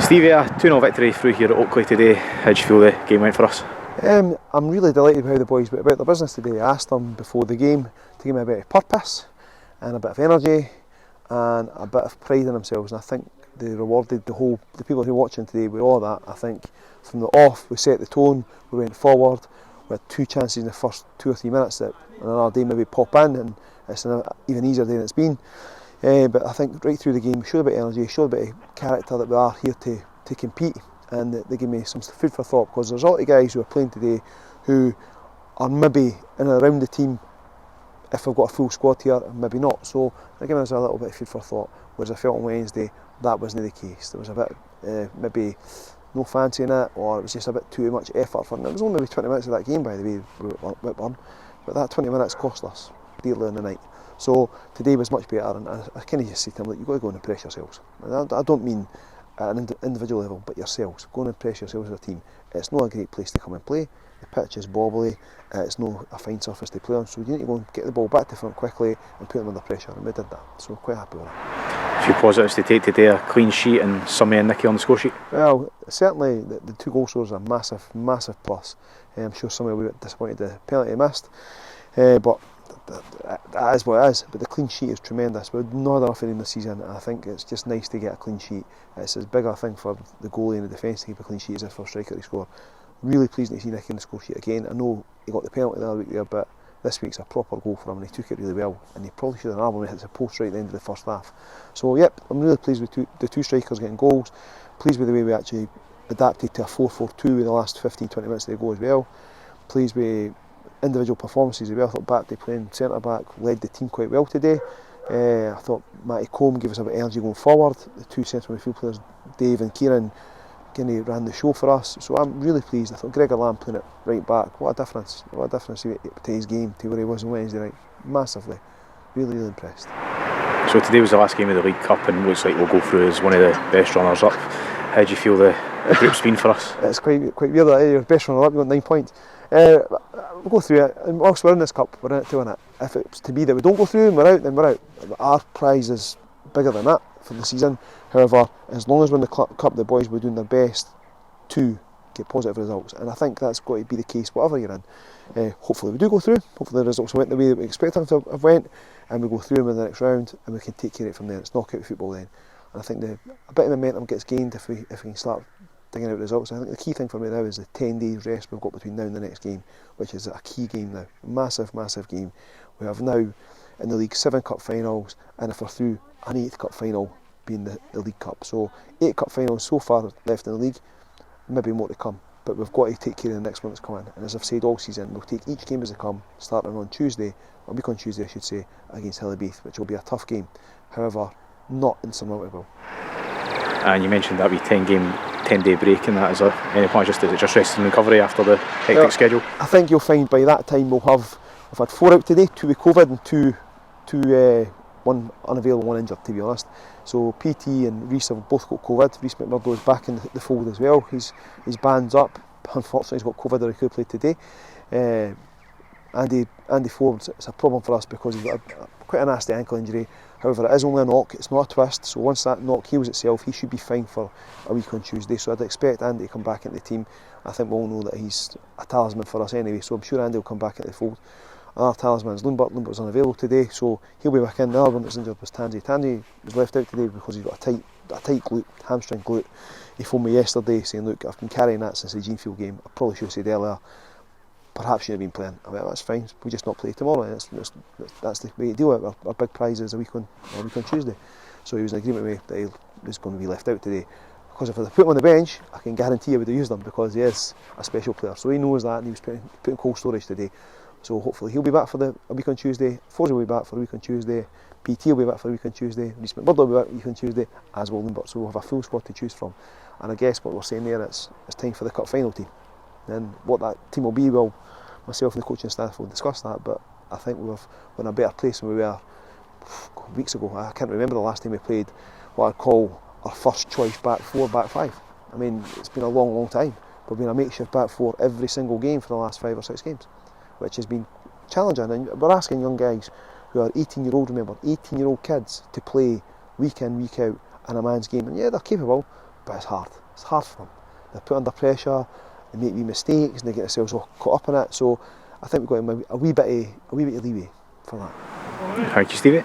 Stevie, a 2-0 victory through here at Oakley today. How do you feel the game went for us? I'm really delighted with how the boys went about their business today. I asked them before the game to give me a bit of purpose and a bit of energy and a bit of pride in themselves, and I think they rewarded the people who were watching today with all that. I think from the off we set the tone, we went forward, we had 2 chances in the first 2 or 3 minutes that another day maybe pop in, and it's an even easier day than it's been. But I think right through the game we showed a bit of energy, showed a bit of character, that we are here to compete, and they give me some food for thought, because there's a lot of guys who are playing today who are maybe in and around the team if we've got a full squad here, and maybe not. So they're giving us a little bit of food for thought, whereas I felt on Wednesday that wasn't the case. There was a bit maybe no fancy in it, or it was just a bit too much effort for it. It was only maybe 20 minutes of that game, by the way, Whitburn, but that 20 minutes cost us dearly in the night. So today was much better, and I kind of just say to them, look, you've got to go and impress yourselves. And I don't mean at an individual level, but yourselves. Go and impress yourselves as a team. It's not a great place to come and play. The pitch is bobbly, it's not a fine surface to play on, so you need to go and get the ball back to front quickly and put them under pressure, and we did that, so we're quite happy with that. A few positives to take today: a clean sheet and Summy and Nicky on the score sheet. Well, certainly the 2 goal scorers are a massive plus. I'm sure Summy will be a bit disappointed the penalty he missed, but that is what it is. But the clean sheet is tremendous. We've not enough in the season, and I think it's just nice to get a clean sheet. It's as big a thing for the goalie and the defence to keep a clean sheet as if for a striker to score. Really pleasing to see Nicky in the score sheet again. I know he got the penalty the other week there, but this week's a proper goal for him, and he took it really well, and he probably should have had one when he hit the post right at the end of the first half. So yep, I'm really pleased with the two strikers getting goals, pleased with the way we actually adapted to a 4-4-2 with the last 15-20 minutes of the go as well, pleased with individual performances as well. I thought Batty playing centre back led the team quite well today. I thought Matty Combe gave us a bit of energy going forward. The 2 central midfield players, Dave and Kieran, ran the show for us, so I'm really pleased. I thought Gregor Lamb playing it right back, what a difference to his game to where he was on Wednesday night, massively, really impressed. So today was the last game of the League Cup, and looks like we'll go through as one of the best runners up. How do you feel the group's been for us? It's quite weird that you're best runner up, you got 9 points. We'll go through it, and whilst we're in this cup, we're in it to win it. If it's to be that we don't go through and we're out, then we're out. Our prize is bigger than that for the season. However, as long as we're in the cup, the boys will be doing their best to get positive results, and I think that's got to be the case whatever you're in. Hopefully we do go through, hopefully the results went the way that we expect them to have went, and we go through them in the next round, and we can take care of it from there. It's knockout football then, and I think a bit of momentum gets gained if we can start digging out results. I think the key thing for me now is the 10 days rest we've got between now and the next game, which is a key game now, massive game. We have now in the league 7 cup finals, and if we're through, an 8th cup final being the League Cup. So 8 cup finals so far left in the league, maybe more to come, but we've got to take care of the next one that's coming. And as I've said all season, we'll take each game as they come, starting on Tuesday, a week on Tuesday I should say, against Hillybeath, which will be a tough game, however not insurmountable. And you mentioned that wee 10-day break, and that is any point just rest and recovery after the hectic schedule? I think you'll find by that time we've had 4 out today, 2 with COVID and 2 one unavailable, 1 injured, to be honest. So PT and Reece have both got COVID. Reece McMurdo is back in the fold as well. His band's up. Unfortunately, he's got COVID, or he could have played today. Andy Forbes, it's a problem for us because he's got quite a nasty ankle injury. However, it is only a knock, it's not a twist, so once that knock heals itself, he should be fine for a week on Tuesday. So I'd expect Andy to come back into the team. I think we all know that he's a talisman for us anyway, so I'm sure Andy will come back into the fold. Our talisman is Lundberg. Lundberg's unavailable today, so he'll be back in. The other one that's injured was Tansy. Tansy was left out today because he's got a tight glute, hamstring glute. He phoned me yesterday saying, look, I've been carrying that since the Genefield game. I probably should have said earlier, perhaps you have been playing. I mean, that's fine, we just not play tomorrow. That's the way to deal with it. Our big prize is a week on Tuesday. So he was in agreement with me that he was going to be left out today. Because if I put him on the bench, I can guarantee I would have used him, because he is a special player. So he knows that, and he was putting cold storage today. So hopefully he'll be back for a week on Tuesday. Forsey will be back for a week on Tuesday. PT will be back for a week on Tuesday. Reece McMurdo will be back for a week on Tuesday, as will Lundberg. So we'll have a full squad to choose from. And I guess what we're saying there, it's time for the cup final team. And what that team will be, well, myself and the coaching staff will discuss that. But I think we're in a better place than we were weeks ago. I can't remember the last time we played what I'd call our first choice back 4, back 5. I mean, it's been a long time. We've been a makeshift back 4 every single game for the last 5 or 6 games, which has been challenging. And we're asking young guys who are 18-year-old kids to play week in, week out in a man's game. And yeah, they're capable, but it's hard. It's hard for them. They're put under pressure, they make wee mistakes, and they get themselves all caught up in it. So I think we've got a wee bit of leeway for that. Thank you, Stevie.